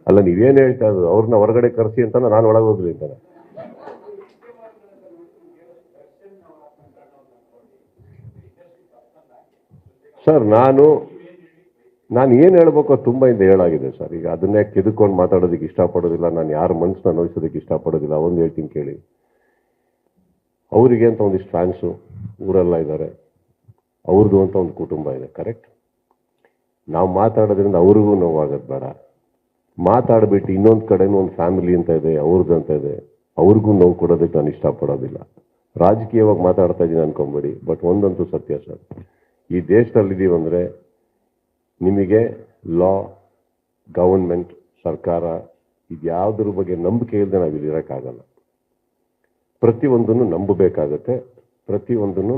ಅಲ್ಲ, ನೀವೇನ್ ಹೇಳ್ತಾ ಇರೋದು? ಅವ್ರನ್ನ ಹೊರಗಡೆ ಕರೆಸಿ ಅಂತ ನಾನು ಒಳಗೆ ಹೋಗ್ಲಿ ಅಂತಾನೆ. ಸರ್, ನಾನು ಏನು ಹೇಳ್ಬೇಕು ತುಂಬ ಇಂದ ಹೇಳಾಗಿದೆ ಸರ್. ಈಗ ಅದನ್ನೇ ಕೆದ್ಕೊಂಡು ಮಾತಾಡೋದಕ್ಕೆ ಇಷ್ಟಪಡೋದಿಲ್ಲ, ನಾನು ಯಾರ ಮನಸ್ಸನ್ನ ನೋಯಿಸೋದಕ್ಕೆ ಇಷ್ಟಪಡೋದಿಲ್ಲ. ಒಂದು ಹೇಳ್ತೀನಿ ಕೇಳಿ, ಅವರಿಗೆ ಅಂತ ಒಂದಿಷ್ಟು ಫ್ಯಾನ್ಸು ಊರೆಲ್ಲ ಇದ್ದಾರೆ, ಅವ್ರದ್ದು ಅಂತ ಒಂದು ಕುಟುಂಬ ಇದೆ, ಕರೆಕ್ಟ್? ನಾವು ಮಾತಾಡೋದ್ರಿಂದ ಅವ್ರಿಗೂ ನೋವಾಗೋದು ಬೇಡ. ಮಾತಾಡ್ಬಿಟ್ಟು ಇನ್ನೊಂದು ಕಡೆನೂ ಒಂದು ಫ್ಯಾಮಿಲಿ ಅಂತ ಇದೆ, ಅವ್ರದ್ದು ಅಂತ ಇದೆ, ಅವ್ರಿಗೂ ನೋವು ಕೊಡೋದಕ್ಕೆ ನಾನು ಇಷ್ಟಪಡೋದಿಲ್ಲ. ರಾಜಕೀಯವಾಗಿ ಮಾತಾಡ್ತಾ ಇದ್ದೀನಿ ಅನ್ಕೊಂಬೇಡಿ, ಬಟ್ ಒಂದಂತೂ ಸತ್ಯ ಸರ್, ಈ ದೇಶದಲ್ಲಿದ್ದೀವಿ ಅಂದರೆ ನಿಮಗೆ ಲಾ, ಗವರ್ಮೆಂಟ್, ಸರ್ಕಾರ ಇದ್ಯಾವುದ್ರ ಬಗ್ಗೆ ನಂಬಿಕೆ ಇಲ್ಲದೆ ನಾವು ಇಲ್ಲಿ ಇರೋಕ್ಕಾಗಲ್ಲ. ಪ್ರತಿಯೊಂದನ್ನು ನಂಬಬೇಕಾಗತ್ತೆ, ಪ್ರತಿಯೊಂದನ್ನು